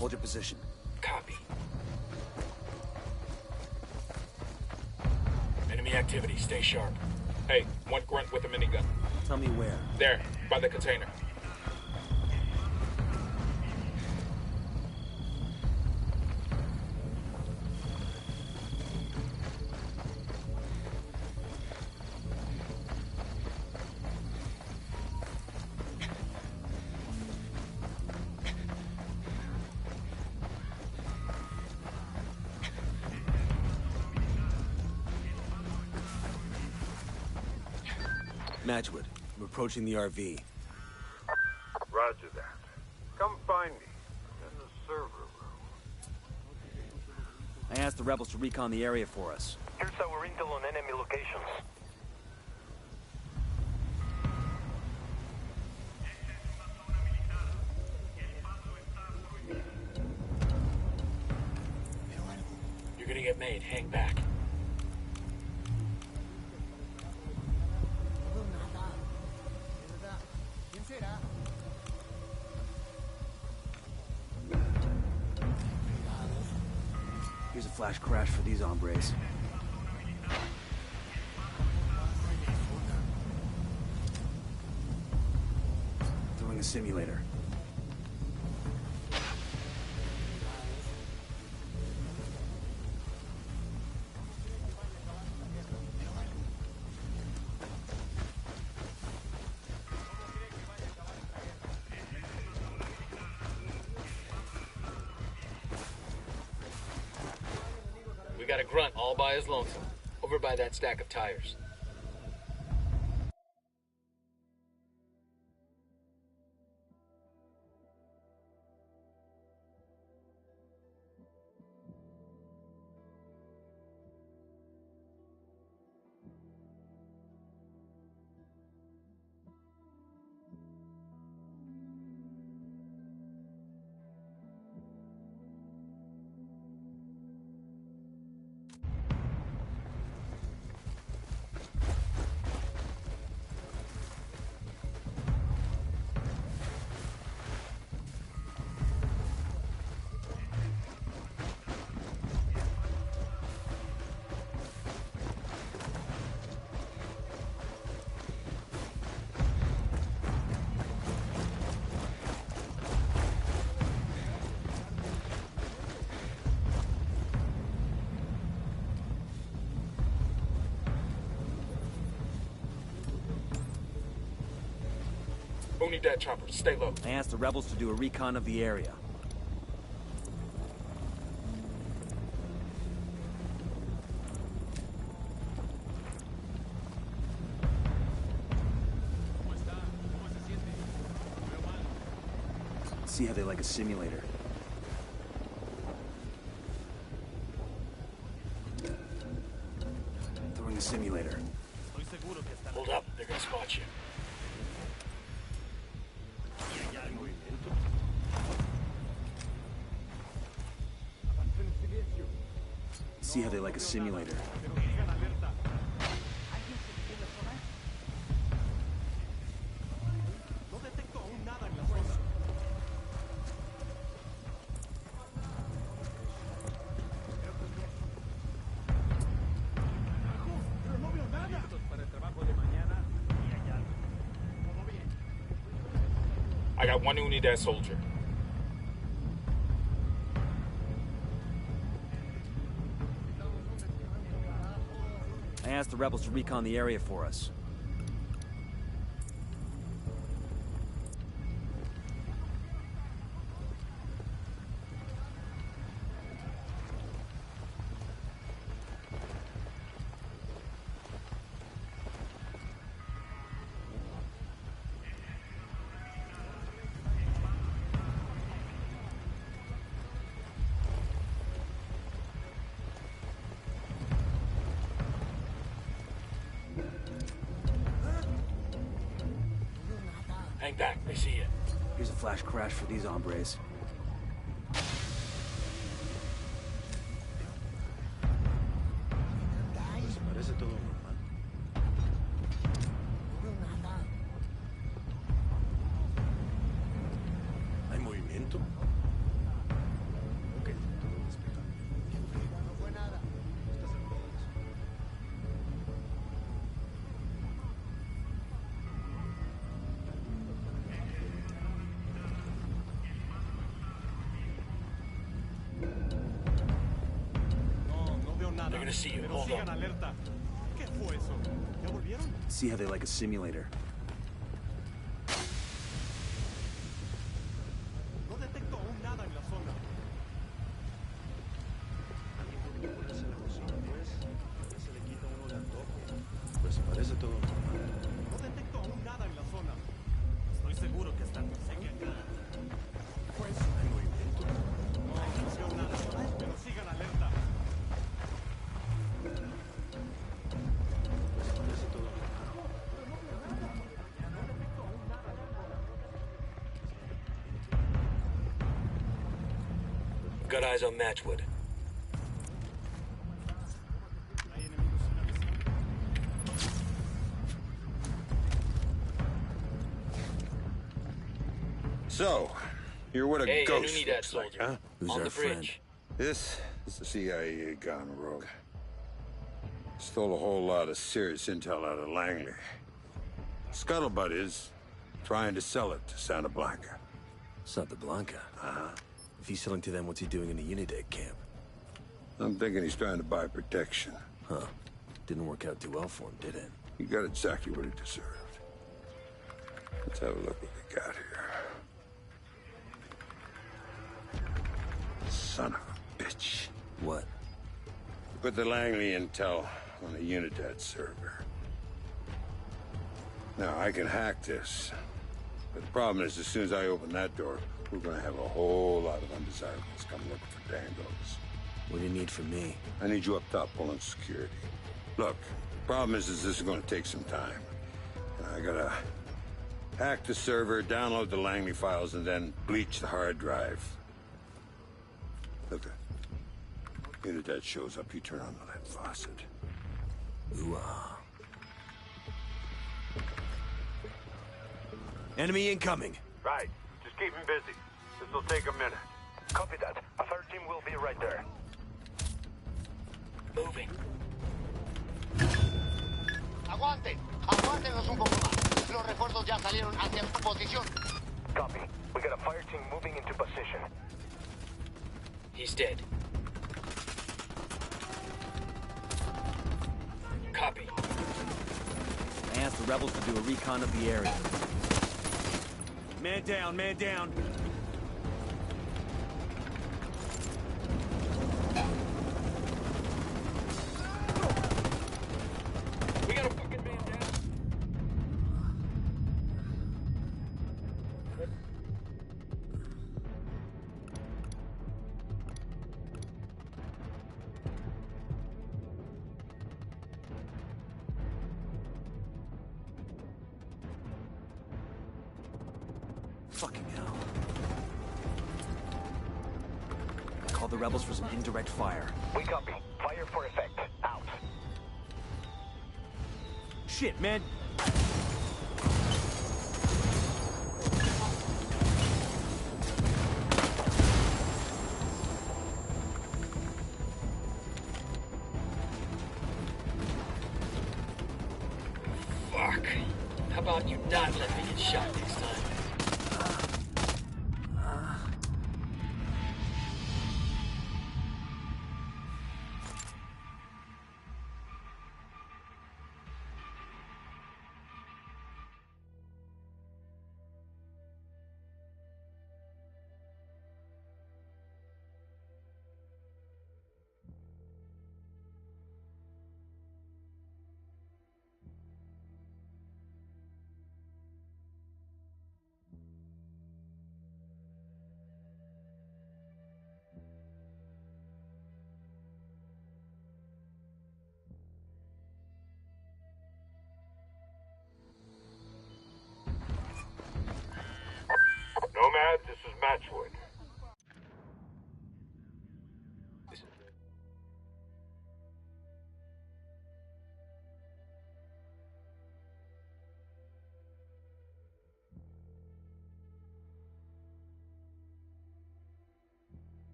Hold your position. Copy. Enemy activity. Stay sharp. Hey, one grunt with a minigun. Tell me where. There, by the container. Matchwood, I'm approaching the RV. Roger that. Come find me. In the server room. I asked the rebels to recon the area for us. Here's our intel on enemy locations. You're gonna get made. Hang back. Here's a flash crash for these hombres. Throwing a simulator. We got a grunt all by his lonesome. Over by that stack of tires. Who need that chopper? Stay low. I asked the rebels to do a recon of the area. See how they like a simulator. Throwing a simulator. Hold up. They're gonna spot you. See how they like a simulator. I got one Unidad soldier. I asked the rebels to recon the area for us. Hang back, they see you. Here's a flash crash for these hombres. Parece todo normal. ¿Hay movimiento? gonna see you. Hold on. alerta. ¿Qué fue eso? ¿Ya volvieron? See how they like a simulator. No detecto aún nada en la zona. Pues parece todo normal. No detecto aún nada en la zona. Estoy seguro que están cerca acá. Pues lo intento. No veo nada, pero sigan alerta. Pues parece todo normal. Got eyes on Matchwood. So, you're what a Hey, ghost enemy that looks like, soldier. huh? Who's On our the friend? bridge. This is the CIA gone rogue. Stole a whole lot of serious intel out of Langley. Scuttlebutt is trying to sell it to Santa Blanca. Santa Blanca. If he's selling to them, what's he doing in the Unidad camp? I'm thinking he's trying to buy protection. Huh. Didn't work out too well for him, did it? He got exactly what he deserved. Let's have a look what we got here. Son of a bitch. What? Put the Langley intel on the Unidad server. Now, I can hack this. But the problem is, as soon as I open that door, we're gonna have a whole lot of undesirables come looking for Dangos. What do you need from me? I need you up top pulling security. Look, the problem is this is gonna take some time. And I gotta hack the server, download the Langley files, and then bleach the hard drive. Look, Unidad shows up, you turn on the lead faucet. Ooh-ah. Enemy incoming! Right. Just keep him busy. This'll take a minute. Copy that. A third team will be right there. Moving. Aguanten, aguántenos un poco más. Los refuerzos ya salieron hacia su posición. Copy. We got a fire team moving into position. He's dead. Copy. I asked the rebels to do a recon of the area. Man down, man down. We got a fucking man down. Fucking hell. Call the rebels for some indirect fire. We copy. Fire for effect. Out. Shit, man! Fuck. How about you not let me get shot next time?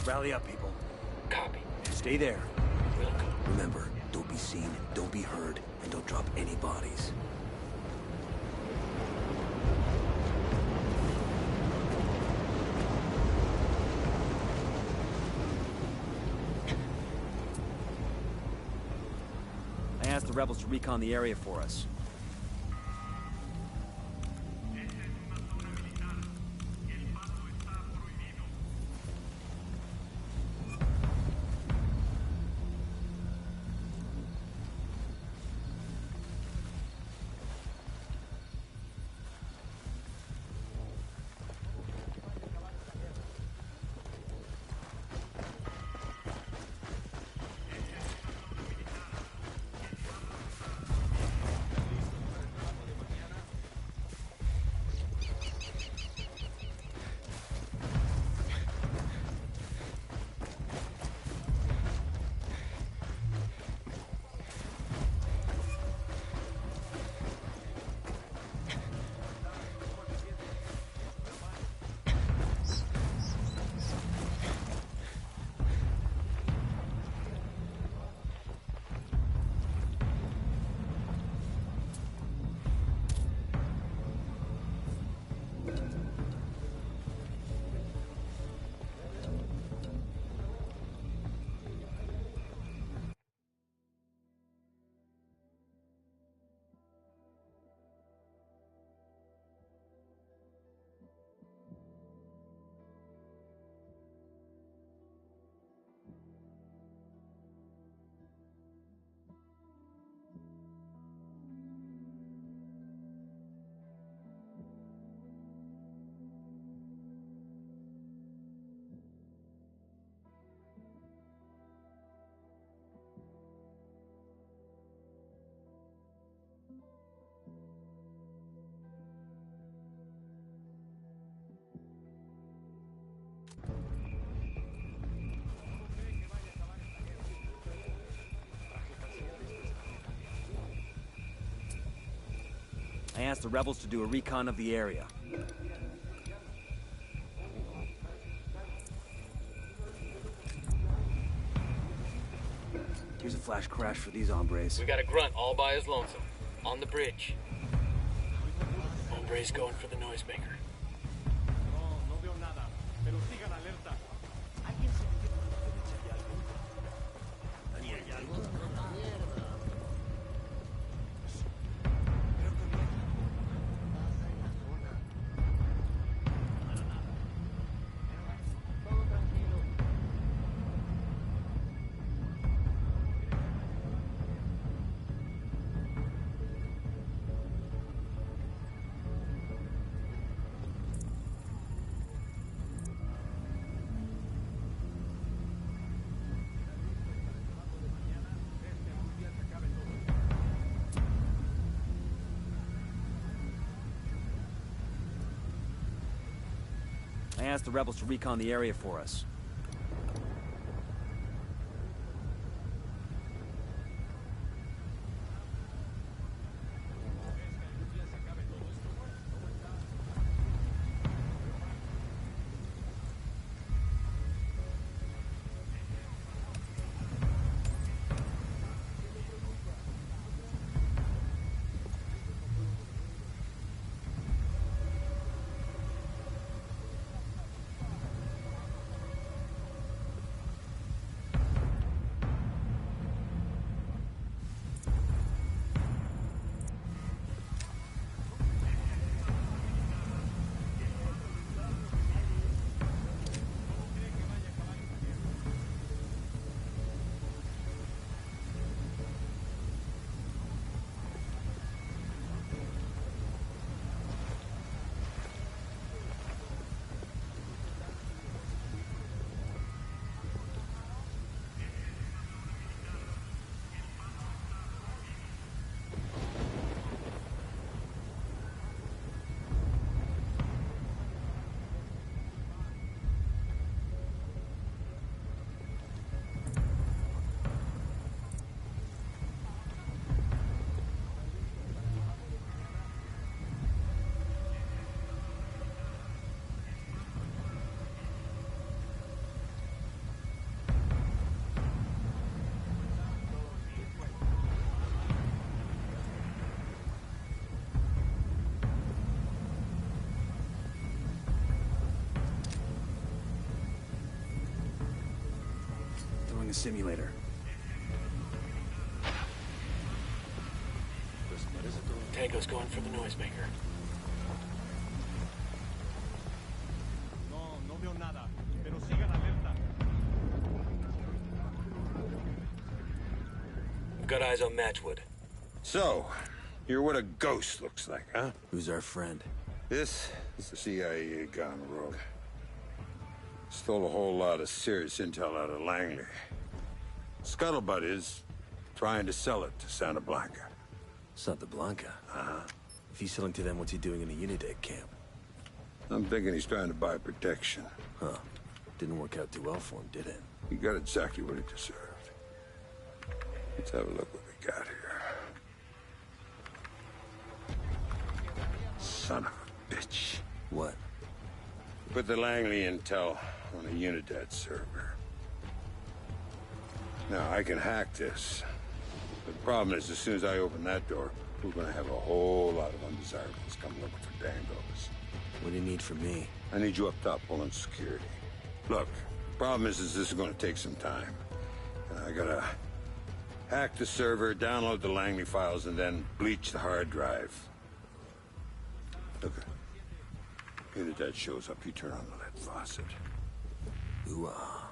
Rally up, people. Copy. Stay there. Will go. Remember, don't be seen, don't be heard, and don't drop any bodies. I asked the rebels to recon the area for us. I asked the rebels to do a recon of the area. Here's a flash crash for these hombres. We got a grunt all by his lonesome. On the bridge. Hombre's going for the noisemaker. No veo nada, pero sigan alerta. I asked the rebels to recon the area for us. installing a simulator. Pues parece todo. Tango's going for the noisemaker. No veo nada, pero sigan alerta. We've got eyes on Matchwood. So, you're what a ghost looks like, huh? Who's our friend? This is the CIA gone rogue. Stole a whole lot of serious intel out of Langley. Scuttlebutt is trying to sell it to Santa Blanca. Santa Blanca? Uh-huh. If he's selling to them, what's he doing in a Unidad camp? I'm thinking he's trying to buy protection. Huh. Didn't work out too well for him, did it? He got exactly what he deserved. Let's have a look what we got here. Son of a bitch. What? Put the Langley intel on a Unidad server. Now, I can hack this. But the problem is, as soon as I open that door, we're gonna have a whole lot of undesirables come looking for Dangos. What do you need from me? I need you up top pulling security. Look, problem is this is gonna take some time. I gotta hack the server, download the Langley files, and then bleach the hard drive. Okay. Unidad shows up, you turn on the lead faucet. Ooh-ah.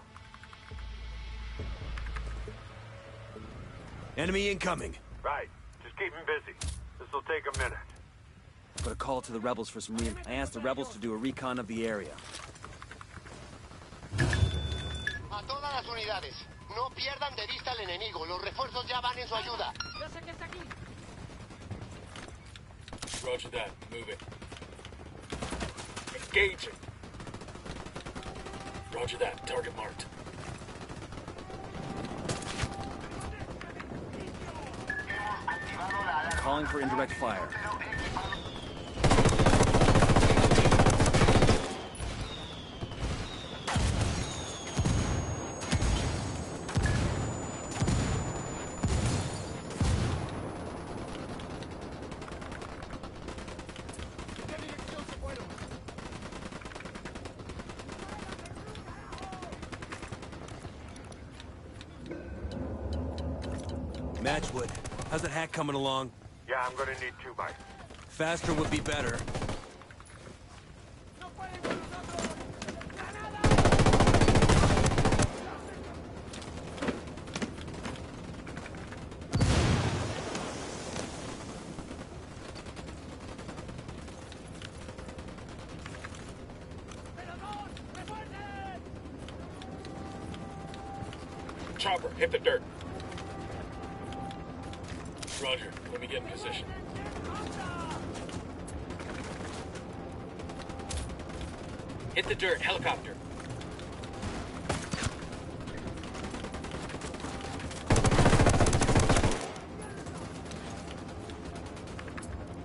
Enemy incoming! Right. Just keep him busy. This'll take a minute. Put a call to the rebels for some I asked the rebels to do a recon of the area. A todas las unidades, no pierdan de vista al enemigo. Los refuerzos ya van en su ayuda. Roger that. Move it. Engaging. Roger that. Target marked. Calling for indirect fire. Matchwood, how's that hack coming along? Yeah, I'm gonna need 2 bites. Faster would be better. Chopper, hit the dirt. Roger, let me get in position. Hit the dirt, helicopter.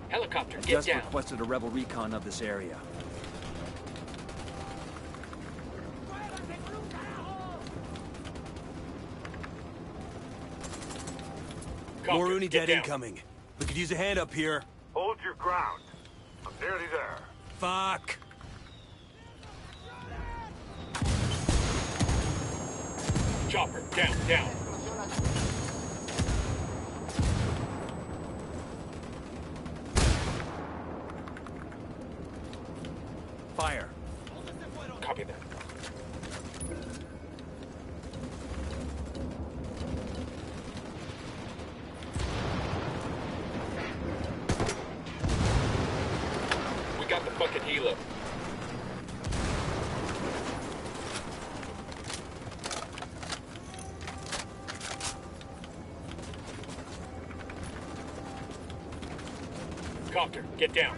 Helicopter, get Just down. requested a rebel recon of this area. More Copter, Unidad get down. incoming. We could use a hand up here. Hold your ground. I'm nearly there. Fuck! Chopper, down, down. Fire. Copy that. We got the fucking helo. Copter, get down.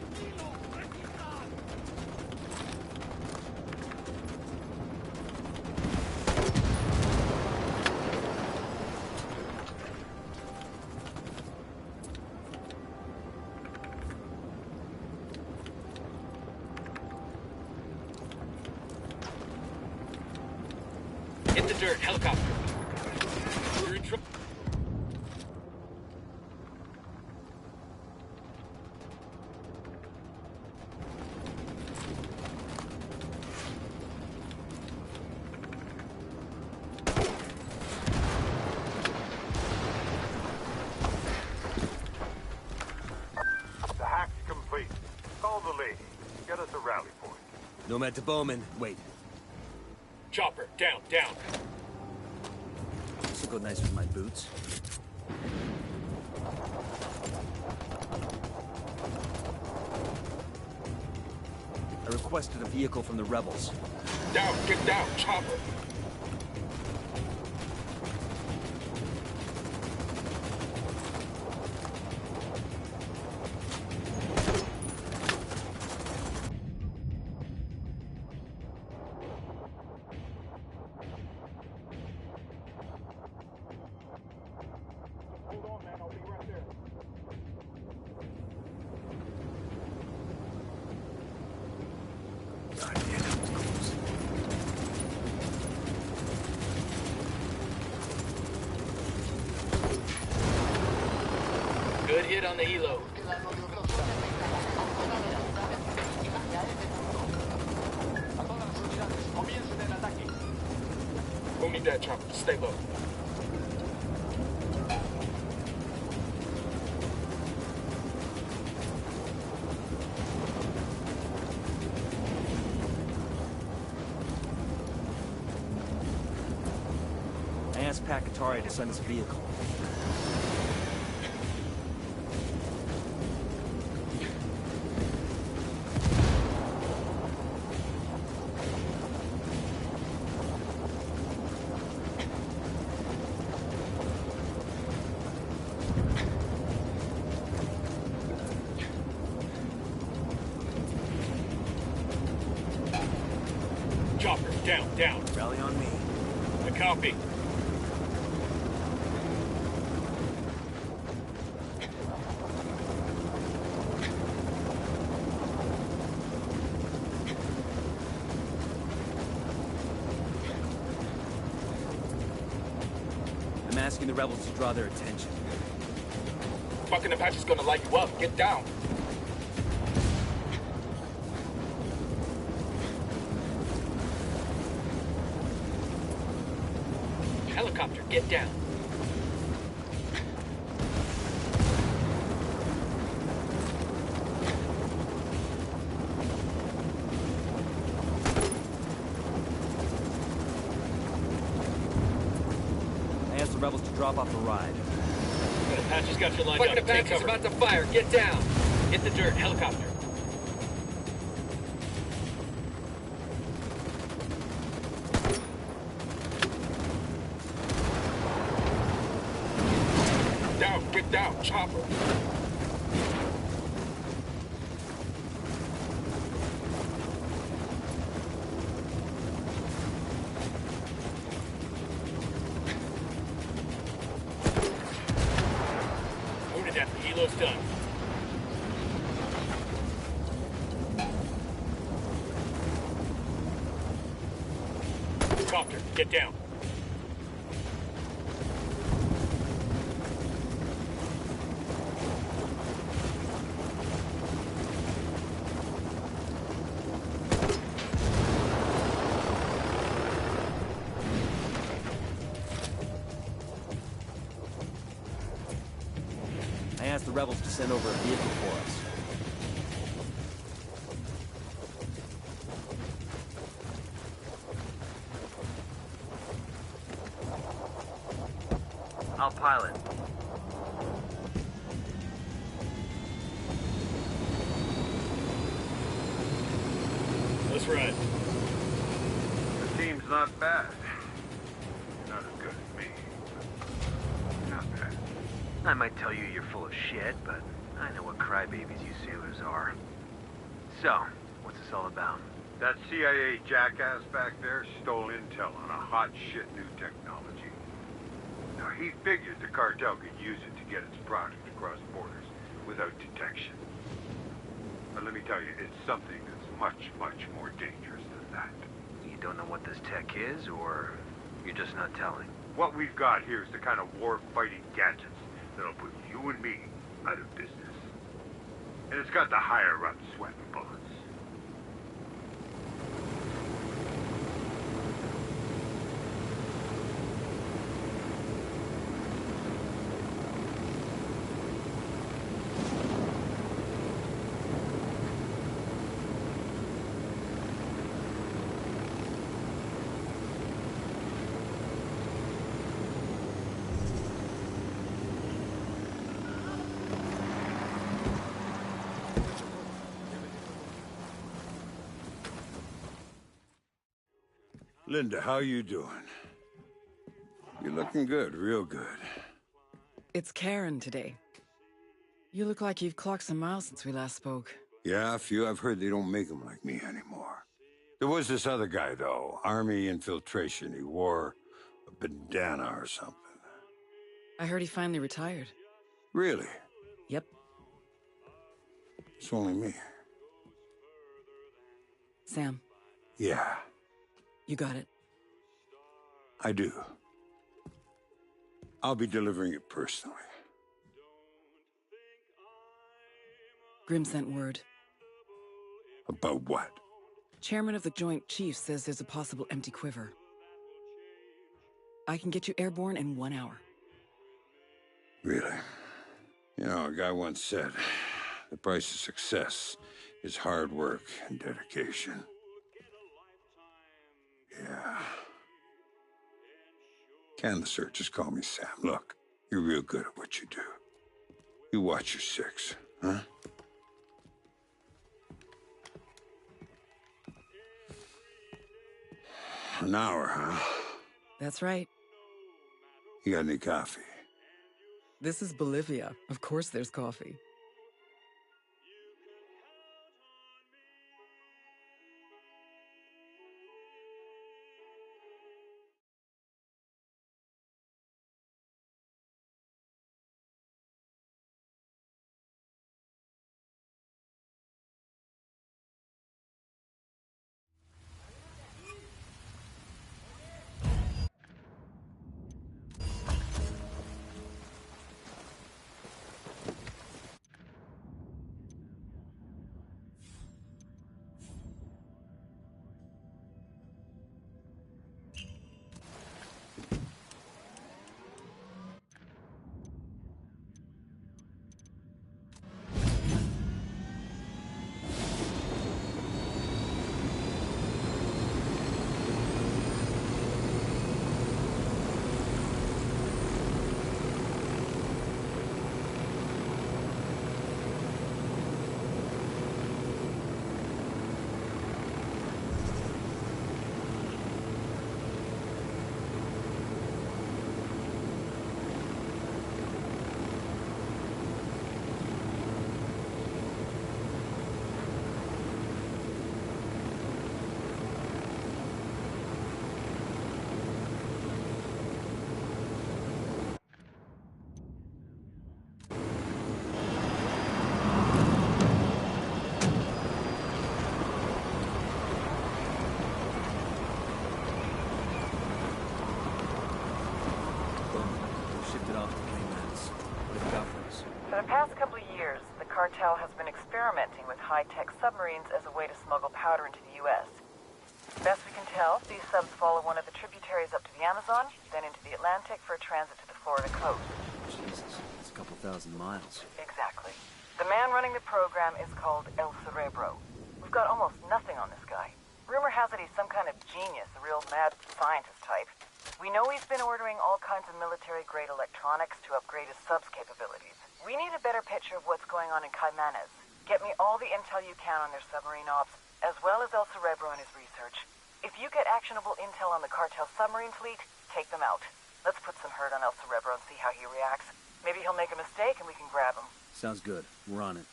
Hit the dirt, helicopter. You're in trouble. Nomad to Bowman. Wait. Chopper, down, down. This will go nice with my boots. I requested a vehicle from the rebels. Down, get down, chopper. God damn, that was close. Good hit on the helo. Won't need that, chopper. Stay low. I asked Pakatari to send us a vehicle. Chopper, down, down. Rally on me. I copy. I'm asking the rebels to draw their attention. Fucking Apache's gonna light you up. Get down. Helicopter, get down. I asked the rebels to drop off the ride. But Apache's got you lined up. Fucking Apache's about to fire. Get down. Hit the dirt. Helicopter. Down, get down, chopper. Wounded at the helo's done. Copter, get down. I asked the rebels to send over a vehicle for us. I'll pilot. Let's ride. The team's not bad. Not as good as me, but not bad. I might tell you you're full of shit, but I know what crybabies you sailors are. So, what's this all about? That CIA jackass back there stole intel on a hot shit new technology. Now, he figured the cartel could use it to get its product across borders without detection. But let me tell you, it's something that's much, much more dangerous than that. You don't know what this tech is, or you're just not telling? What we've got here is the kind of war-fighting gadgets that'll put you and me out of business. And it's got the higher-ups sweating bullets. Linda, how you doing? You're looking good, real good. It's Karen today. You look like you've clocked some miles since we last spoke. Yeah, a few. I've heard they don't make them like me anymore. There was this other guy, though. Army infiltration. He wore a bandana or something. I heard he finally retired. Really? Yep. It's only me. Sam. Yeah. You got it. I do. I'll be delivering it personally. Grim sent word. About what? Chairman of the Joint Chiefs says there's a possible empty quiver. I can get you airborne in 1 hour. Really? You know, a guy once said, the price of success is hard work and dedication. Yeah. Canvaser, just call me Sam. Look, you're real good at what you do. You watch your six, huh? An hour, huh? That's right. You got any coffee? This is Bolivia. Of course there's coffee. For the past couple of years, the Cartel has been experimenting with high-tech submarines as a way to smuggle powder into the U.S. Best we can tell, these subs follow one of the tributaries up to the Amazon, then into the Atlantic for a transit to the Florida coast. Jesus, it's a couple thousand miles. Exactly. The man running the program is called El Cerebro. We've got almost nothing on this guy. Rumor has it he's some kind of genius, a real mad scientist type. We know he's been ordering all kinds of military-grade electronics to upgrade his subs capabilities. We need a better picture of what's going on in Caimanes. Get me all the intel you can on their submarine ops, as well as El Cerebro and his research. If you get actionable intel on the Cartel submarine fleet, take them out. Let's put some hurt on El Cerebro and see how he reacts. Maybe he'll make a mistake and we can grab him. Sounds good. We're on it.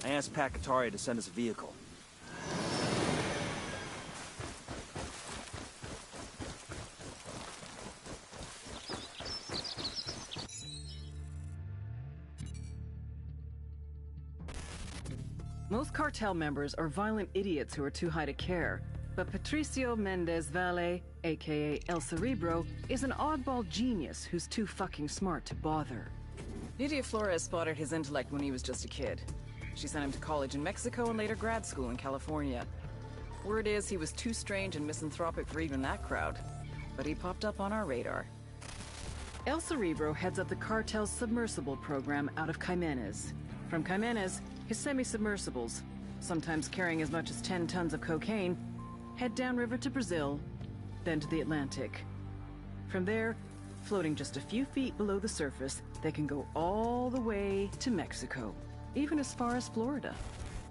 I asked Pacatari to send us a vehicle. Most cartel members are violent idiots who are too high to care. But Patricio Mendez Valle, aka El Cerebro, is an oddball genius who's too fucking smart to bother. Lydia Flores spotted his intellect when he was just a kid. She sent him to college in Mexico and later grad school in California. Word is he was too strange and misanthropic for even that crowd. But he popped up on our radar. El Cerebro heads up the Cartel's submersible program out of Caimanes. From Caimanes, his semi-submersibles, sometimes carrying as much as 10 tons of cocaine, head downriver to Brazil, then to the Atlantic. From there, Floating just a few feet below the surface, they can go all the way to Mexico, even as far as Florida.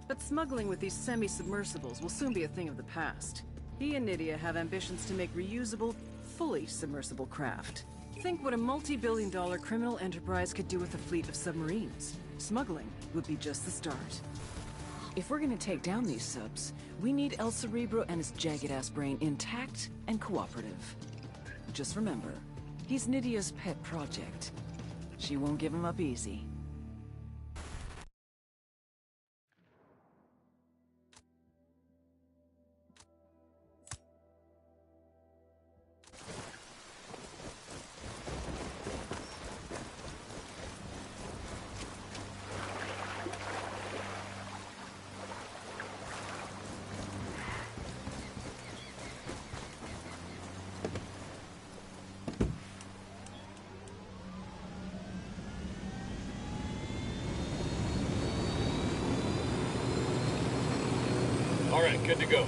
But smuggling with these semi-submersibles will soon be a thing of the past. He and Nydia have ambitions to make reusable, fully submersible craft. Think what a multi-billion-dollar criminal enterprise could do with a fleet of submarines. Smuggling would be just the start. If we're gonna take down these subs, we need El Cerebro and his jagged-ass brain intact and cooperative. Just remember, he's Nydia's pet project. She won't give him up easy. All right, good to go.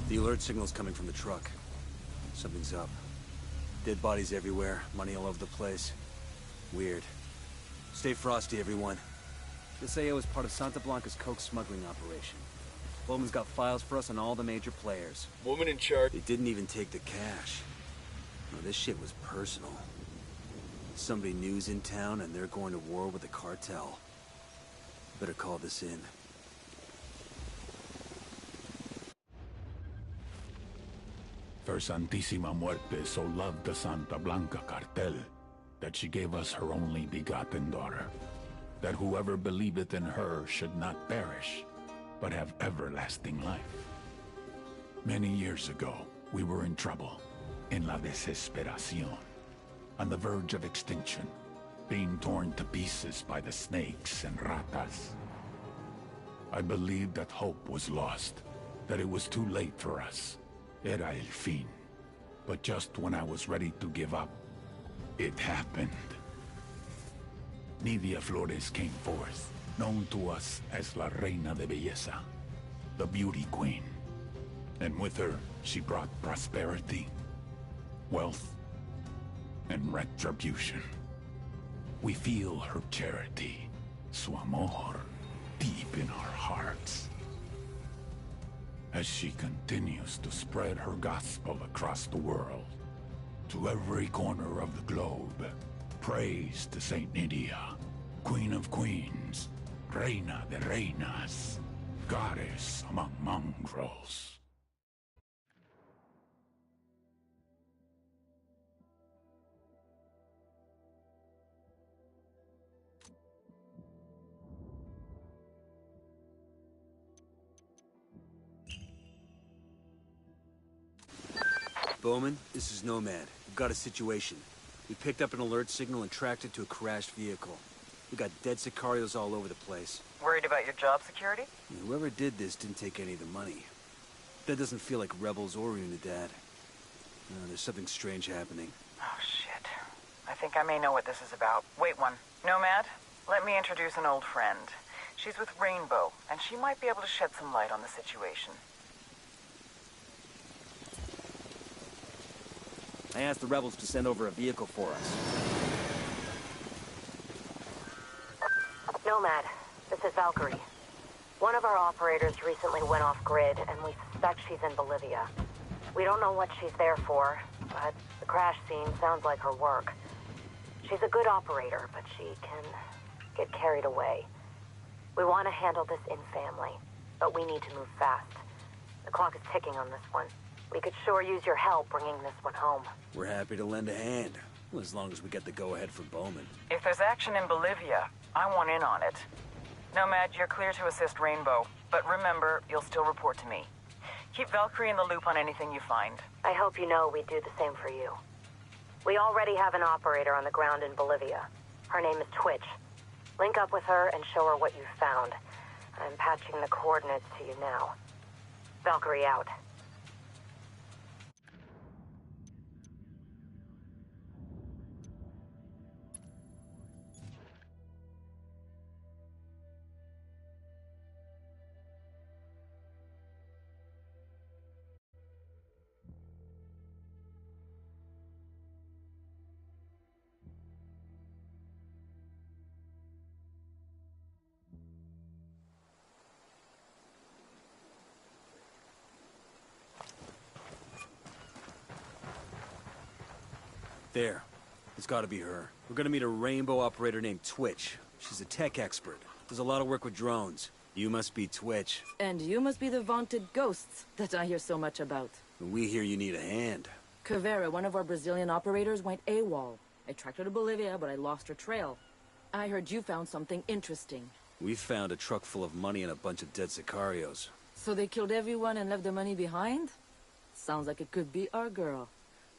The alert signal's coming from the truck. Something's up. Dead bodies everywhere, money all over the place. Weird. Stay frosty, everyone. This AO is part of Santa Blanca's coke smuggling operation. Bowman's got files for us on all the major players. Woman in charge. They didn't even take the cash. No, this shit was personal. Somebody new's in town and they're going to war with the cartel. Better call this in. Her Santísima Muerte so loved the Santa Blanca Cartel that she gave us her only begotten daughter, that whoever believeth in her should not perish, but have everlasting life. Many years ago, we were in trouble, in la desesperación, on the verge of extinction, being torn to pieces by the snakes and ratas. I believed that hope was lost, that it was too late for us. Era el fin. But just when I was ready to give up, it happened. Nydia Flores came forth, known to us as La Reina de Belleza, the Beauty Queen. And with her, she brought prosperity, wealth, and retribution. We feel her charity, su amor, deep in our hearts. As she continues to spread her gospel across the world, to every corner of the globe, praise to Saint Nydia, Queen of Queens, Reina de Reinas, Goddess among mongrels. Bowman, this is Nomad. We've got a situation. We picked up an alert signal and tracked it to a crashed vehicle. We got dead sicarios all over the place. Worried about your job security? Whoever did this didn't take any of the money. That doesn't feel like rebels or Unidad. There's something strange happening. Oh, shit. I think I may know what this is about. Wait one. Nomad, let me introduce an old friend. She's with Rainbow, and she might be able to shed some light on the situation. I asked the rebels to send over a vehicle for us. Nomad, this is Valkyrie. One of our operators recently went off-grid, and we suspect she's in Bolivia. We don't know what she's there for, but the crash scene sounds like her work. She's a good operator, but she can get carried away. We want to handle this in family, but we need to move fast. The clock is ticking on this one. We could sure use your help bringing this one home. We're happy to lend a hand, well, as long as we get the go-ahead for Bowman. If there's action in Bolivia, I want in on it. Nomad, you're clear to assist Rainbow, but remember, you'll still report to me. Keep Valkyrie in the loop on anything you find. I hope you know we do the same for you. We already have an operator on the ground in Bolivia. Her name is Twitch. Link up with her and show her what you've found. I'm patching the coordinates to you now. Valkyrie out. There. It's gotta be her. We're gonna meet a Rainbow operator named Twitch. She's a tech expert. Does a lot of work with drones. You must be Twitch. And you must be the vaunted ghosts that I hear so much about. We hear you need a hand. Caveira, one of our Brazilian operators, went AWOL. I tracked her to Bolivia, but I lost her trail. I heard you found something interesting. We found a truck full of money and a bunch of dead sicarios. So they killed everyone and left the money behind? Sounds like it could be our girl.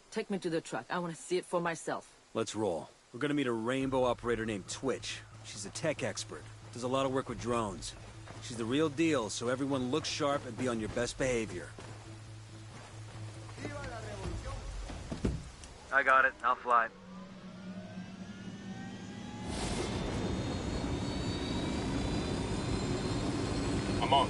Take me to the truck. I want to see it for myself. Let's roll. We're gonna meet a Rainbow operator named Twitch. She's a tech expert. Does a lot of work with drones. She's the real deal, so everyone look sharp and be on your best behavior. I got it. I'll fly. I'm on.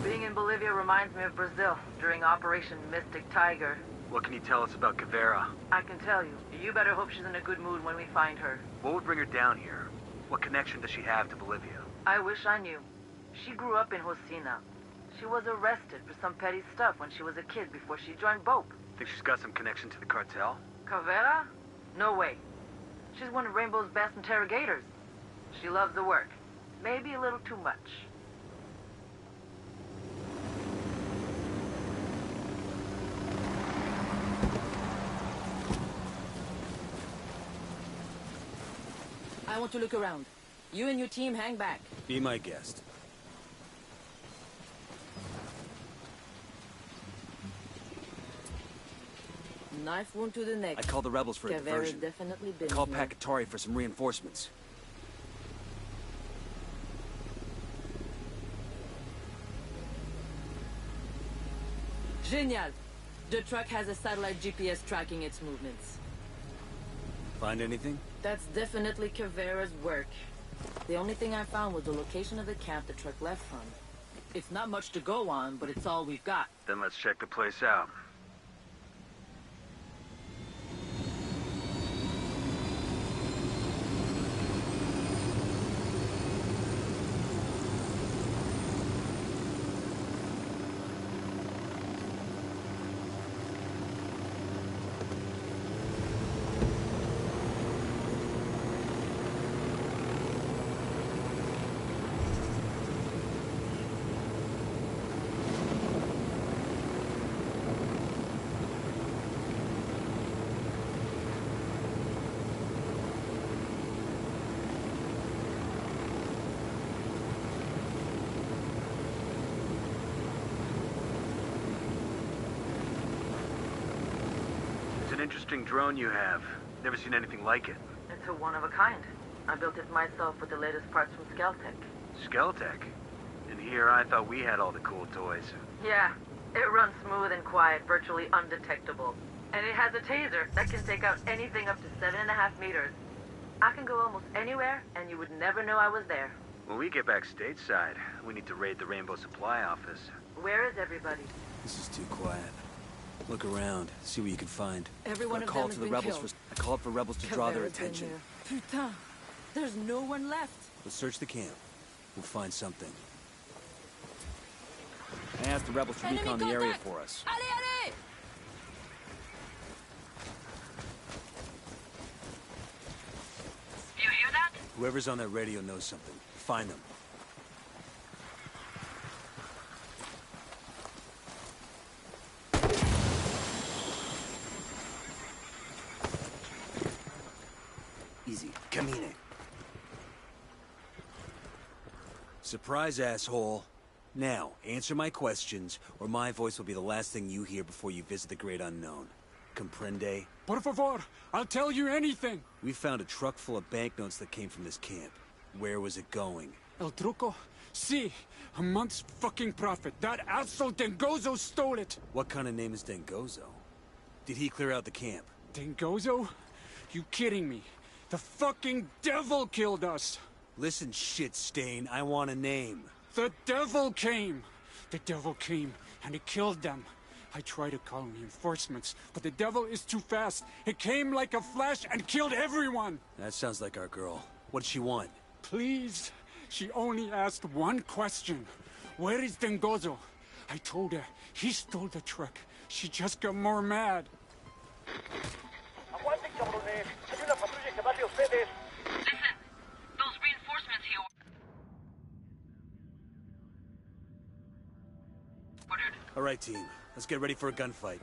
Being in Bolivia reminds me of Brazil during Operation Mystic Tiger. What can you tell us about Caveira? I can tell you, you better hope she's in a good mood when we find her. What would bring her down here? What connection does she have to Bolivia? I wish I knew. She grew up in Rosina. She was arrested for some petty stuff when she was a kid before she joined BOPE. Think she's got some connection to the cartel? Caveira? No way. She's one of Rainbow's best interrogators. She loves the work. Maybe a little too much. I want to look around. You and your team hang back. Be my guest. Knife wound to the neck. I called the rebels for a Caveira's diversion. definitely been I called here. Pakatari for some reinforcements. Genial. The truck has a satellite GPS tracking its movements. Find anything? That's definitely Caveira's work. The only thing I found was the location of the camp the truck left from. It's not much to go on, but it's all we've got. Then let's check the place out. It's an interesting drone you have. Never seen anything like it. It's a one of a kind. I built it myself with the latest parts from Skeltec. Skeltec? And here I thought we had all the cool toys. Yeah, it runs smooth and quiet, virtually undetectable. And it has a taser that can take out anything up to 7.5 meters. I can go almost anywhere, and you would never know I was there. When we get back stateside, we need to raid the Rainbow Supply office. Where is everybody? This is too quiet. Look around, see what you can find. Every one I of called them has to the been rebels killed. I called for rebels to draw their Caveira's been attention. here. Putain, there's no one left. Let's search the camp. We'll find something. I asked the rebels to recon the area for us. Allez, allez! You hear that? Whoever's on that radio knows something. Find them. Easy. Camine. Surprise, asshole. Now, answer my questions, or my voice will be the last thing you hear before you visit the great unknown. Comprende? Por favor, I'll tell you anything. We found a truck full of banknotes that came from this camp. Where was it going? El truco? Si, a month's fucking profit. That asshole Dengozo stole it. What kind of name is Dengozo? Did he clear out the camp? Dengozo? You kidding me? The fucking devil killed us. Listen, shit stain, I want a name. The devil came. The devil came, and he killed them. I tried to call reinforcements, but the devil is too fast. It came like a flash and killed everyone. That sounds like our girl. What does she want? Please. She only asked one question. Where is Dengozo? I told her he stole the truck. She just got more mad. Listen, those reinforcements here ordered. All right, team. Let's get ready for a gunfight.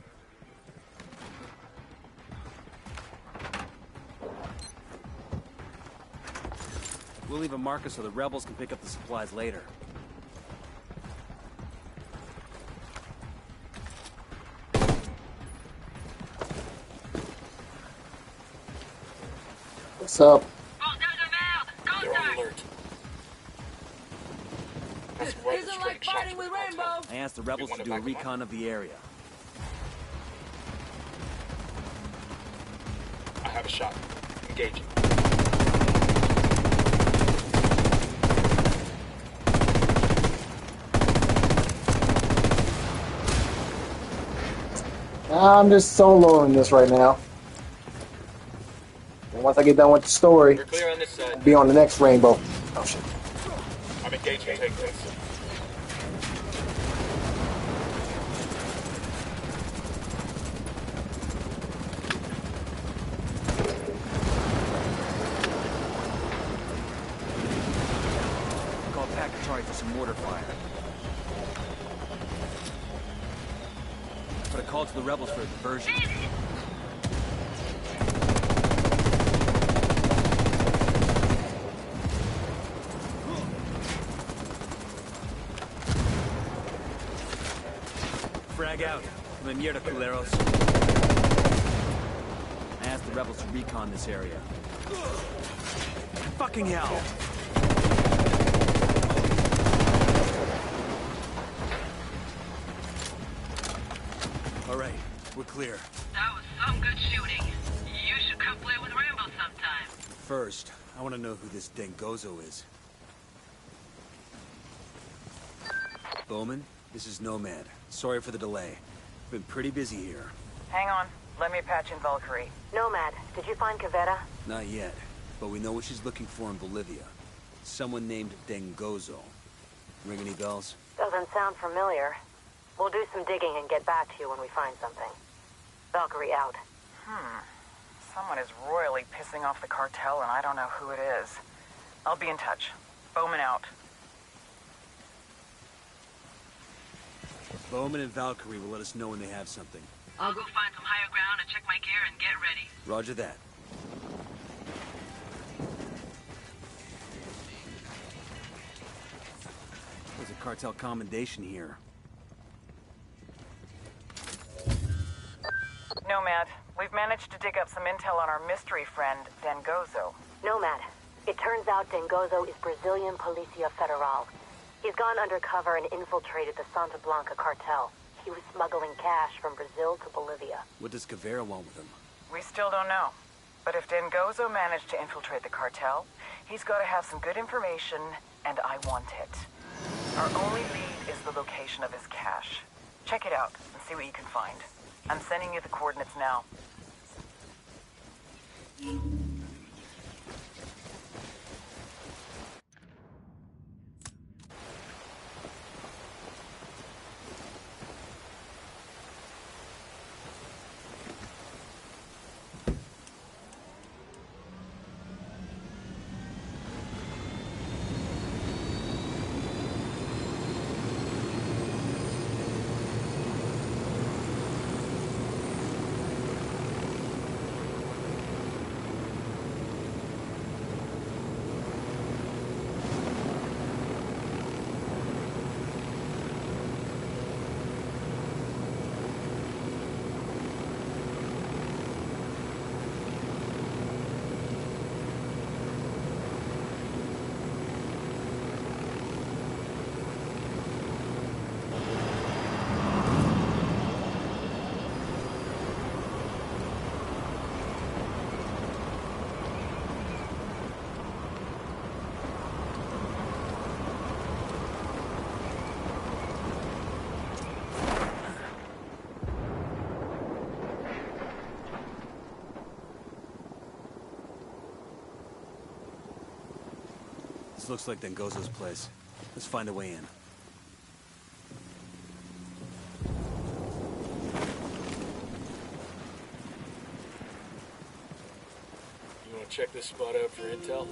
We'll leave a marker so the rebels can pick up the supplies later. What's up? They're on alert. That's right. Isn't like fighting with Rainbow. I asked the rebels to do a recon of the area. I have a shot. Engaging. I'm just soloing this right now. And once I get done with the story, We're clear on this side. I'll be on the next rainbow. Oh shit. I'm engaging. Take this. Call Packatari for some mortar fire. Put a call to the rebels for a diversion. Frag out. Come mierda, culeros. I asked the rebels to recon this area. Fucking hell! All right, we're clear. That was some good shooting. You should come play with Rainbow sometime. First, I want to know who this Dengozo is. Bowman, this is Nomad. Sorry for the delay. Been pretty busy here. Hang on. Let me patch in Valkyrie. Nomad, did you find Cavetta? Not yet, but we know what she's looking for in Bolivia. Someone named Dengozo. Ring any bells? Doesn't sound familiar. We'll do some digging and get back to you when we find something. Valkyrie out. Someone is royally pissing off the cartel, and I don't know who it is. I'll be in touch. Bowman out. Bowman and Valkyrie will let us know when they have something. I'll go find some higher ground and check my gear and get ready. Roger that. There's a cartel commendation here. Nomad, we've managed to dig up some intel on our mystery friend, Dengozo. Nomad, it turns out Dengozo is Brazilian Policia Federal. He's gone undercover and infiltrated the Santa Blanca cartel. He was smuggling cash from Brazil to Bolivia. What does Caveira want with him? We still don't know. But if Dengozo managed to infiltrate the cartel, he's got to have some good information, and I want it. Our only lead is the location of his cache. Check it out and see what you can find. I'm sending you the coordinates now. This looks like Dengozo's place. Let's find a way in. You want to check this spot out for intel?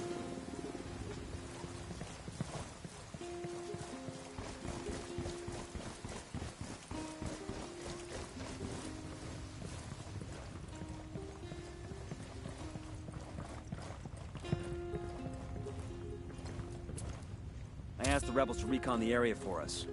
I asked the rebels to recon the area for us.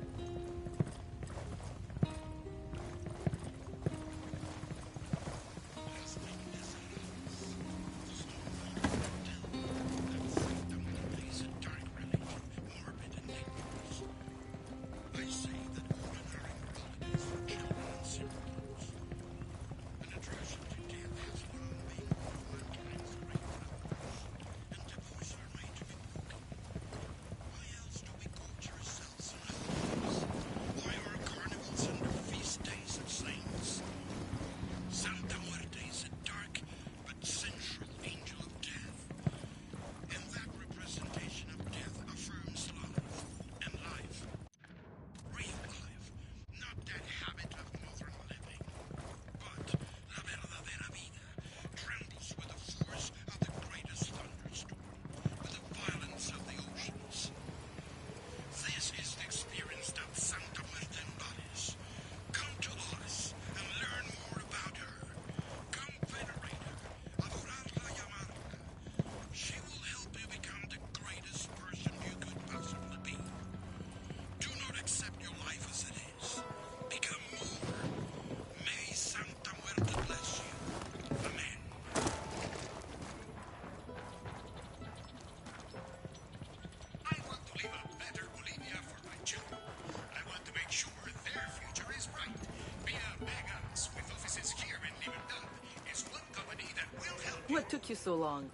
What took you so long?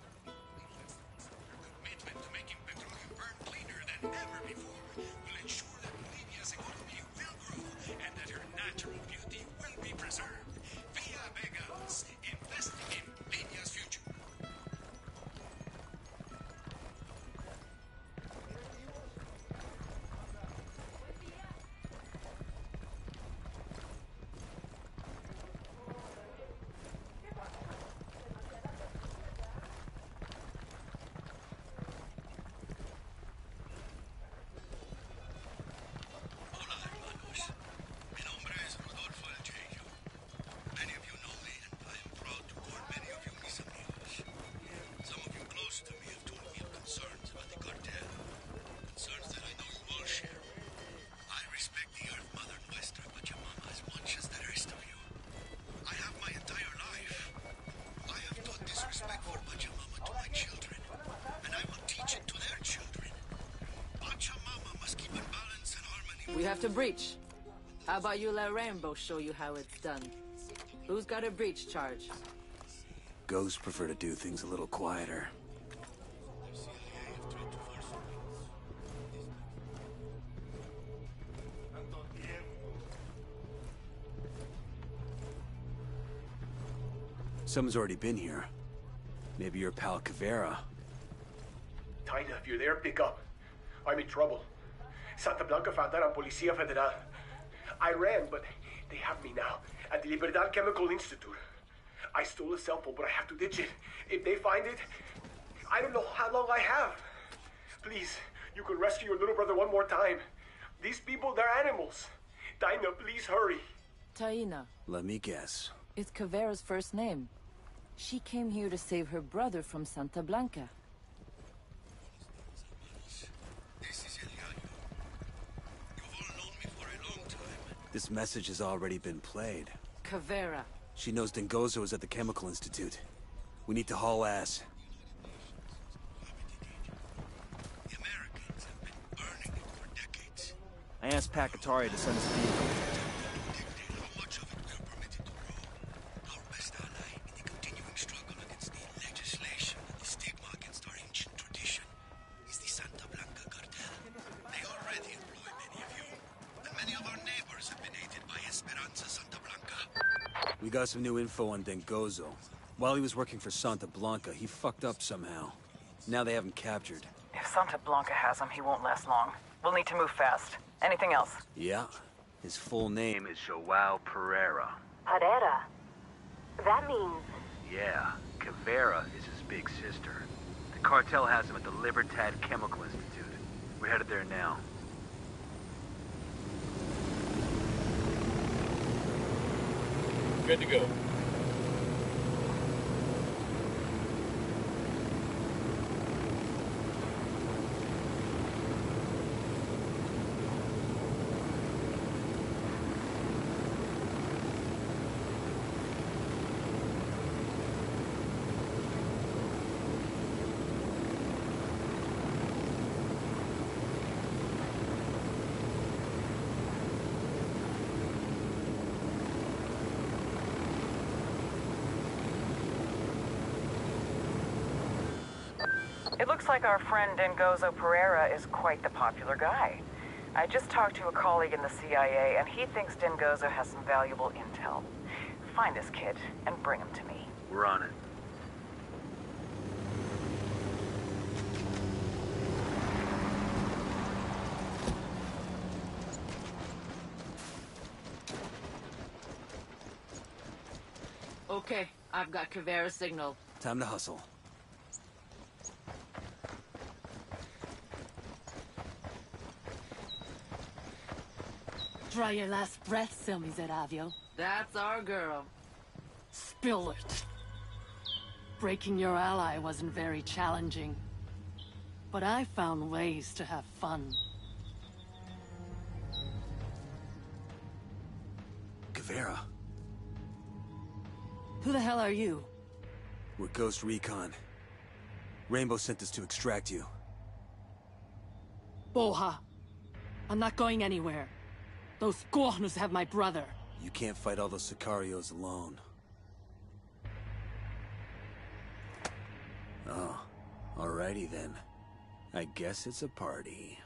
Commitment to making petroleum burn cleaner than ever before will ensure that Bolivia's economy will grow and that her natural beauty will be preserved. Via Vegas, investing in Bolivia's future. We have to breach. How about you let Rainbow show you how it's done? Who's got a breach charge? Ghosts prefer to do things a little quieter. Someone's already been here. Maybe your pal Caveira. Taina, if you're there, pick up. I'm in trouble. Santa Blanca found out on Policía Federal. I ran, but they have me now at the Libertad Chemical Institute. I stole a cell phone, but I have to ditch it. If they find it, I don't know how long I have. Please, you can rescue your little brother one more time. These people, they're animals. Taina, please hurry. Taina. Let me guess. It's Caveira's first name. She came here to save her brother from Santa Blanca. This message has already been played. Caveira. She knows Dengozo is at the Chemical Institute. We need to haul ass. The Americans have been earning it for decades. I asked Pacatari to send us a vehicle. How much of it we are permitted to grow. Our best ally in the continuing struggle against the legislation and the stigma against our ancient tradition is the Santa Blanca Cartel. They already employ many of you, and many of our neighbors have been aided by Esperanza Santa Blanca. We got some new info on Dengozo. While he was working for Santa Blanca, he fucked up somehow. Now they have him captured. If Santa Blanca has him, he won't last long. We'll need to move fast. Anything else? Yeah. His full name is Joao Pereira. Pereira? That means... Yeah, Caveira is his big sister. The cartel has him at the Libertad Chemical Institute. We're headed there now. Good to go. It looks like our friend Dengozo Pereira is quite the popular guy. I just talked to a colleague in the CIA, and he thinks Dengozo has some valuable intel. Find this kid and bring him to me. We're on it. Okay, I've got Caveira's signal. Time to hustle. Try your last breath, Sil Miseravio. That's our girl. Spill it. Breaking your ally wasn't very challenging. But I found ways to have fun. Caveira. Who the hell are you? We're Ghost Recon. Rainbow sent us to extract you. Boha. I'm not going anywhere. Those Gornus have my brother. You can't fight all those Sicarios alone. Oh, alrighty then. I guess it's a party.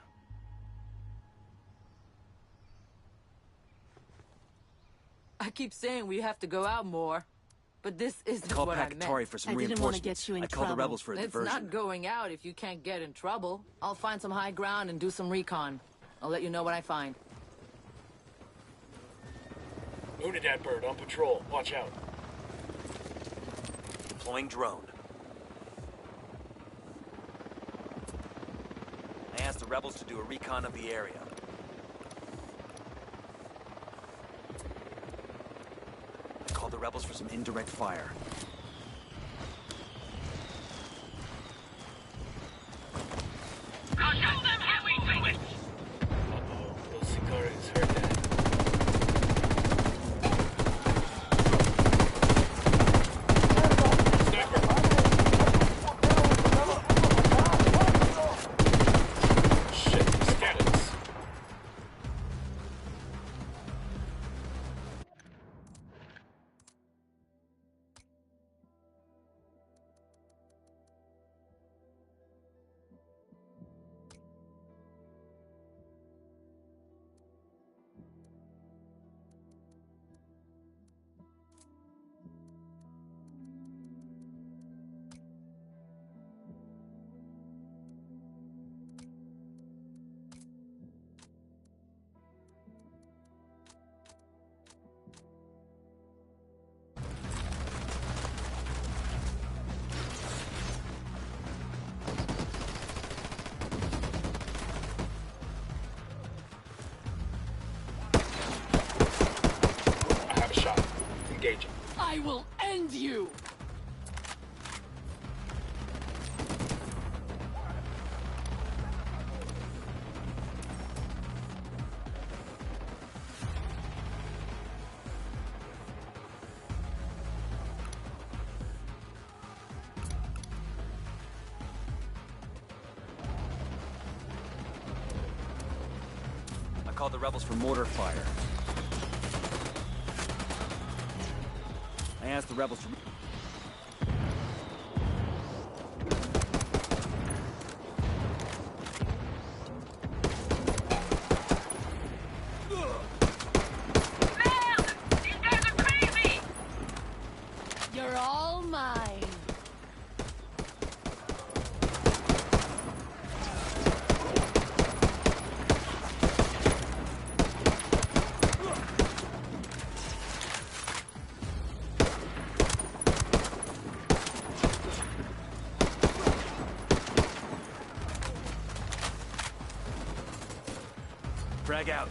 I keep saying we have to go out more, but this isn't Call what I meant. Pacatori for some I didn't want to reinforcements. get you in I called the trouble. rebels for a It's diversion. not going out if you can't get in trouble. I'll find some high ground and do some recon. I'll let you know what I find. Unidad bird on patrol. Watch out. Deploying drone. I asked the rebels to do a recon of the area. I called the rebels for some indirect fire. I'll show them how we do it! Uh-oh, those Sicarios heard that. I will end you! I called the rebels for mortar fire. I asked the rebels to... You're all mine. Frag out.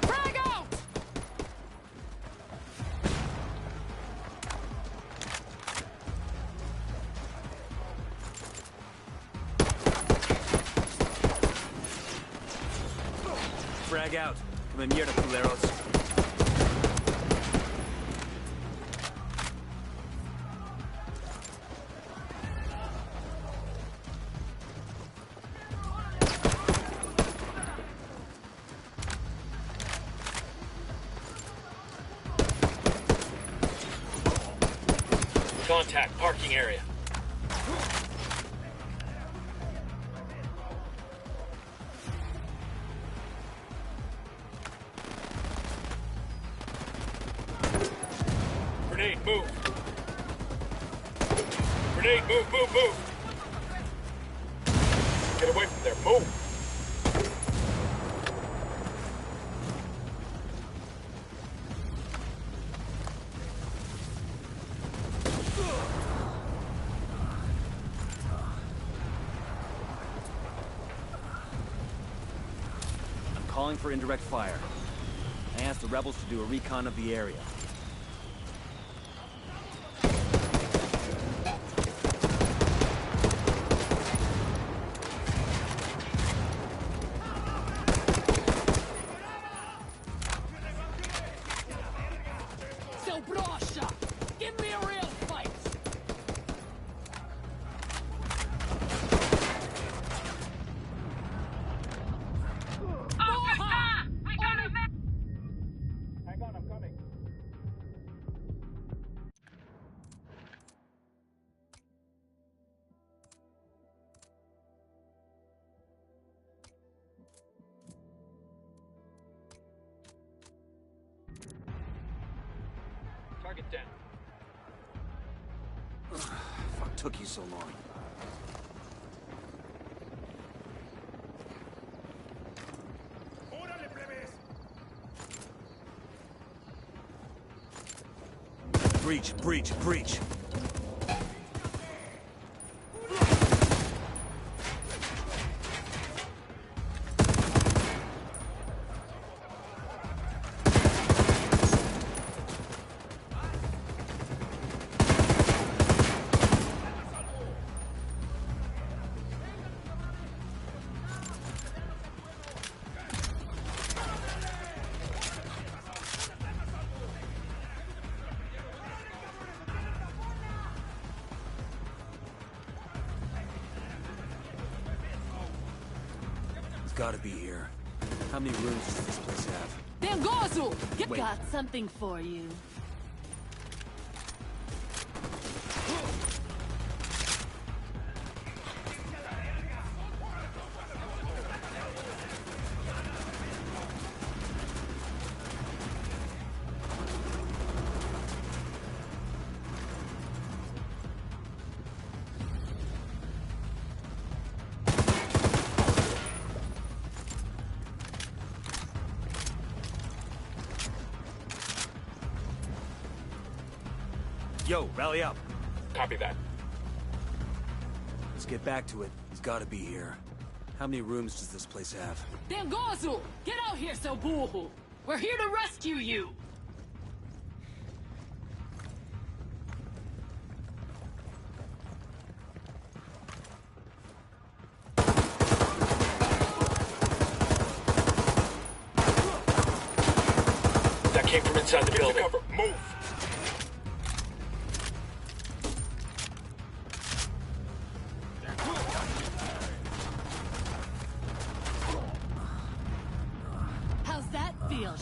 Frag out! Frag out. Come mierda, culeros. Contact parking area. Grenade, move. Grenade, move, move, move. Get away from there, move. Calling for indirect fire. I asked the rebels to do a recon of the area. So brosha! Give me a real fight! Hang on, I'm coming. Target down. Fuck took you so long. Breach, breach, breach. It's gotta be here. How many rooms does this place have? Dangozu! Wait. Got something for you. Yo, rally up. Copy that. Let's get back to it. It's gotta be here. How many rooms does this place have? Dangozu! Get out here, so boohoo! We're here to rescue you! That came from inside the building. Cover. Move. How's that feel?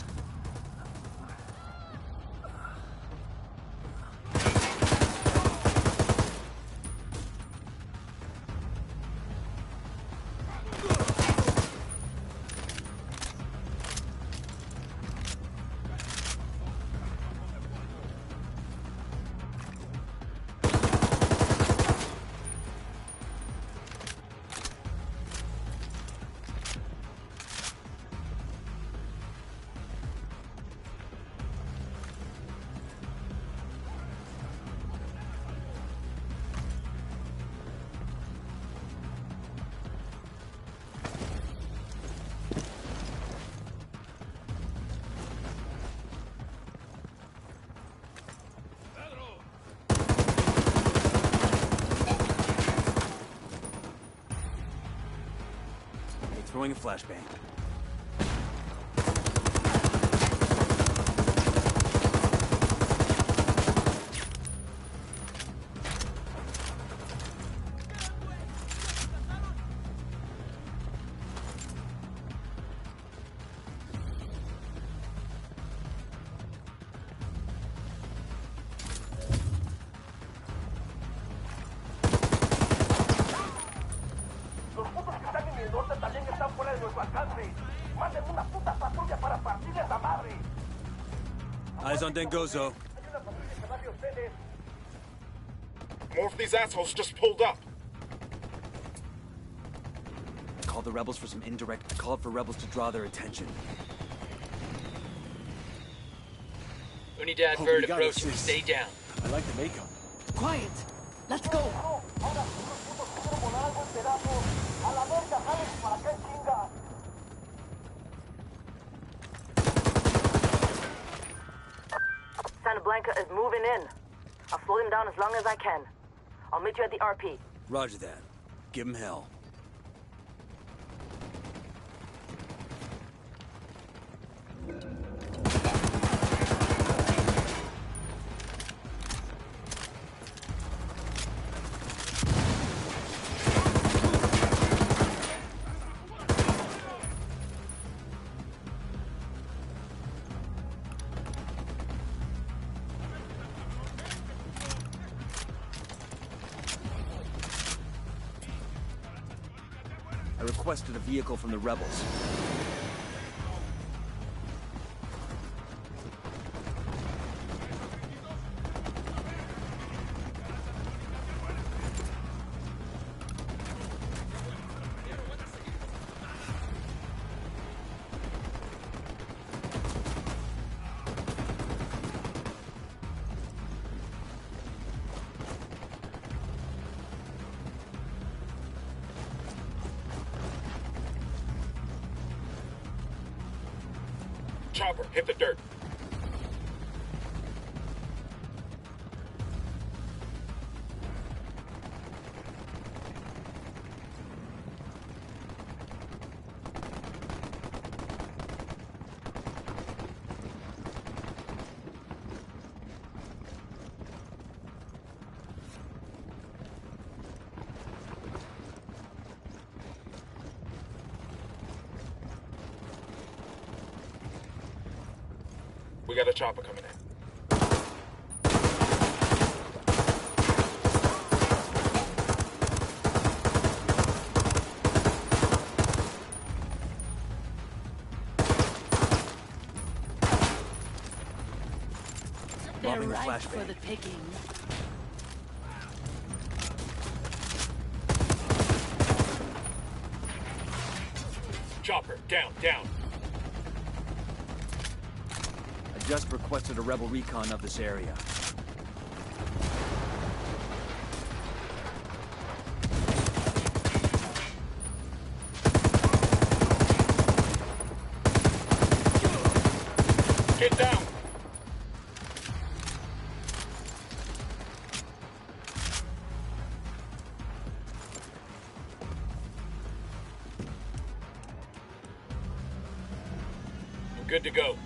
Throwing a flashbang. Eyes on Dengozo. More of these assholes just pulled up. Call the rebels for some indirect. Called for rebels to draw their attention. Unidad Verde approaching. Stay down. I like the makeup. Quiet. Let's go. Santa Blanca is moving in. I'll slow him down as long as I can. I'll meet you at the RP. Roger that. Give him hell. I requested a vehicle from the rebels. Chopper, hit the dirt. We got a chopper coming in. They're Lobbing the ripe for flashbang. the picking. Chopper, down, down. I just requested a rebel recon of this area. Get down. We're good to go.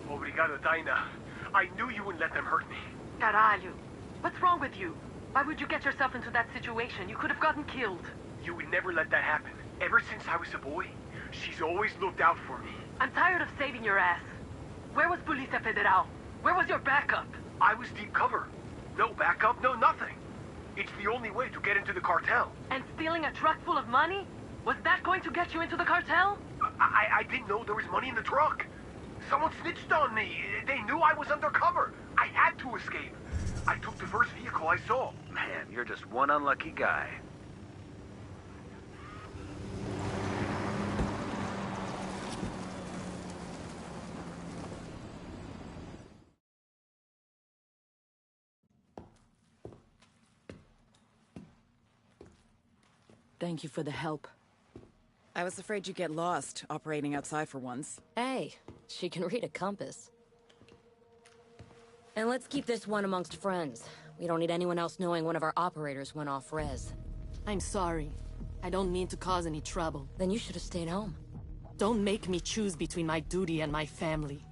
Obrigado, Dinah. I knew you wouldn't let them hurt me. Caralho. What's wrong with you? Why would you get yourself into that situation? You could have gotten killed. You would never let that happen. Ever since I was a boy, she's always looked out for me. I'm tired of saving your ass. Where was Policía Federal? Where was your backup? I was deep cover. No backup, no nothing. It's the only way to get into the cartel. And stealing a truck full of money? Was that going to get you into the cartel? I didn't know there was money in the truck. Someone snitched on me. They knew I was undercover. I had to escape. I took the first vehicle I saw. Man, you're just one unlucky guy. Thank you for the help. I was afraid you'd get lost, operating outside for once. Hey, she can read a compass. And let's keep this one amongst friends. We don't need anyone else knowing one of our operators went off res. I'm sorry. I don't mean to cause any trouble. Then you should have stayed home. Don't make me choose between my duty and my family.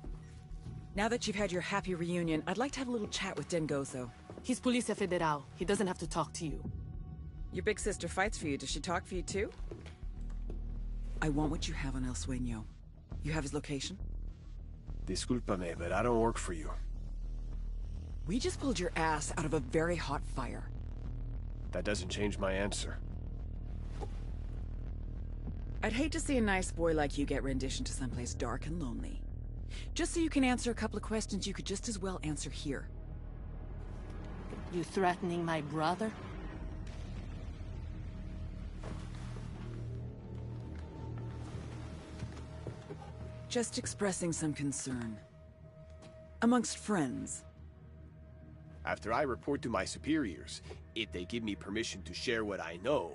Now that you've had your happy reunion, I'd like to have a little chat with Dengozo. He's Policía Federal. He doesn't have to talk to you. Your big sister fights for you. Does she talk for you too? I want what you have on El Sueño. You have his location? Discúlpame, but I don't work for you. We just pulled your ass out of a very hot fire. That doesn't change my answer. I'd hate to see a nice boy like you get renditioned to someplace dark and lonely. Just so you can answer a couple of questions you could just as well answer here. You threatening my brother? Just expressing some concern. Amongst friends. After I report to my superiors, if they give me permission to share what I know,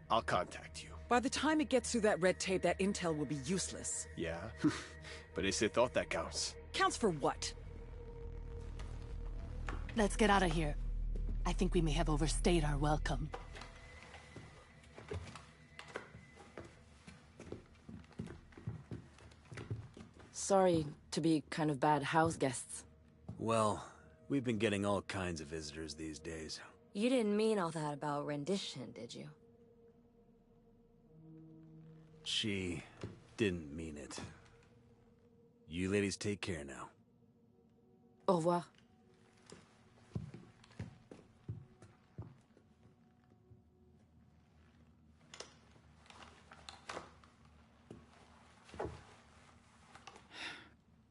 I'll contact you. By the time it gets through that red tape, that intel will be useless. Yeah? But it's the thought that counts. Counts for what? Let's get out of here. I think we may have overstayed our welcome. Sorry to be kind of bad house guests. Well, we've been getting all kinds of visitors these days. You didn't mean all that about rendition, did you? She didn't mean it. You ladies take care now. Au revoir.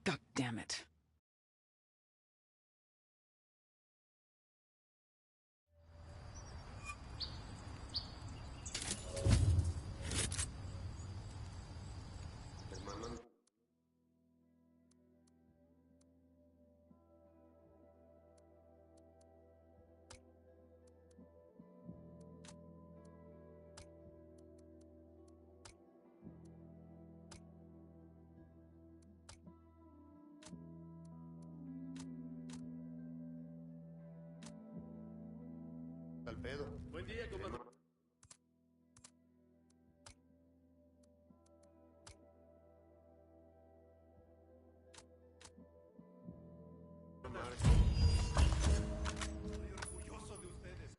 God damn it. Buen día, comandante. Estoy orgulloso de ustedes.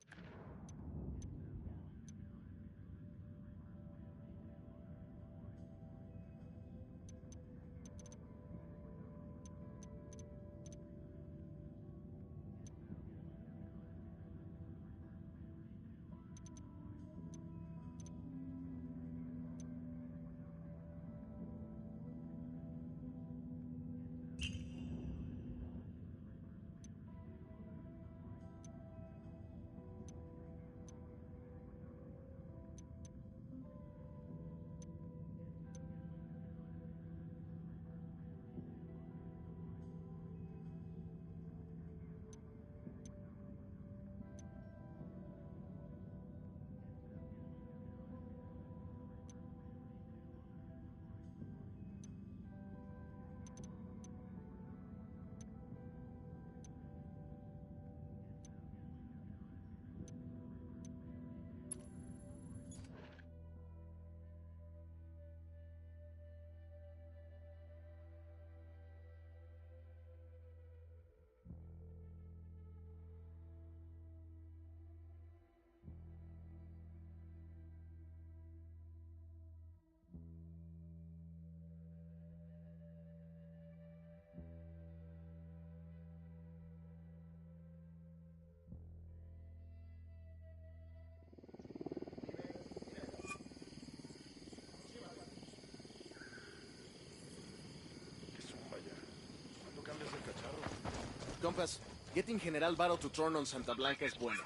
Compas, getting General Varo to turn on Santa Blanca is bueno.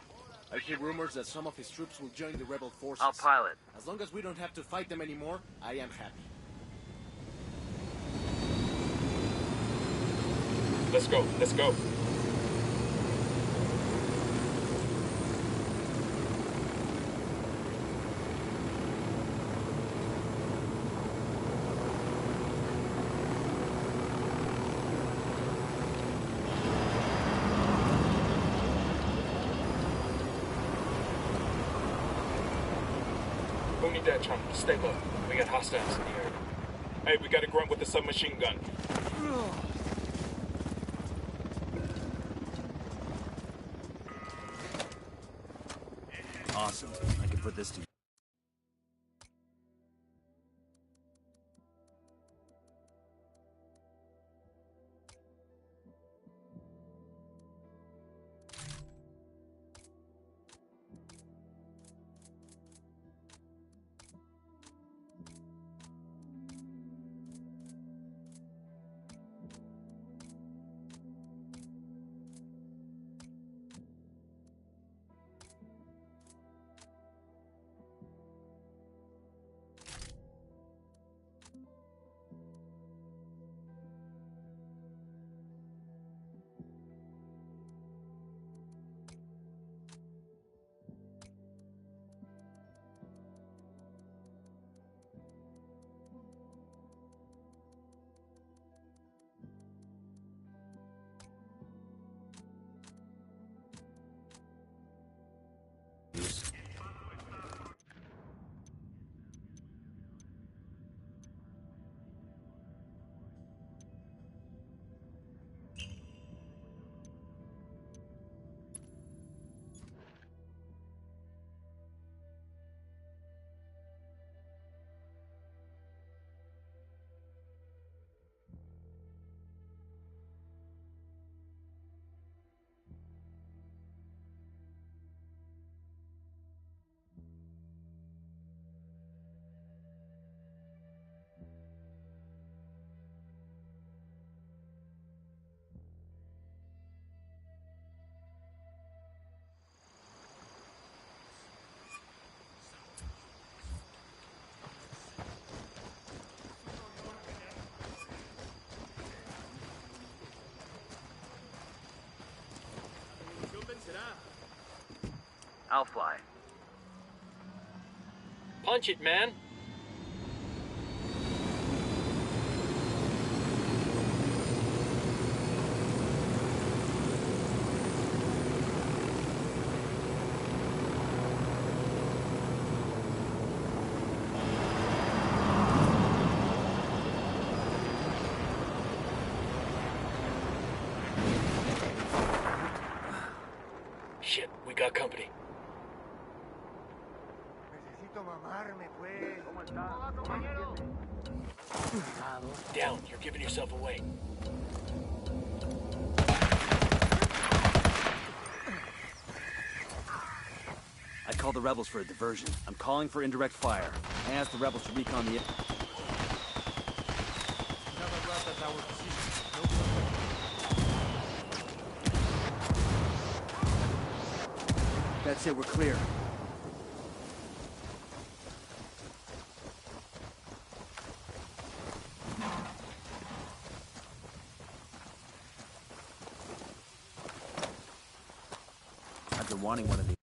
I hear rumors that some of his troops will join the rebel forces. I'll pilot. As long as we don't have to fight them anymore, I am happy. Let's go, let's go. need that, chum. Stay low. We got hostiles in the area. Hey, we got a grunt with a submachine gun. Awesome. I can put this to... I'll fly. Punch it, man. Shit, we got company. Down, you're giving yourself away. I called the rebels for a diversion. I'm calling for indirect fire. I asked the rebels to recon the... That's it, we're clear. I've been wanting one of these.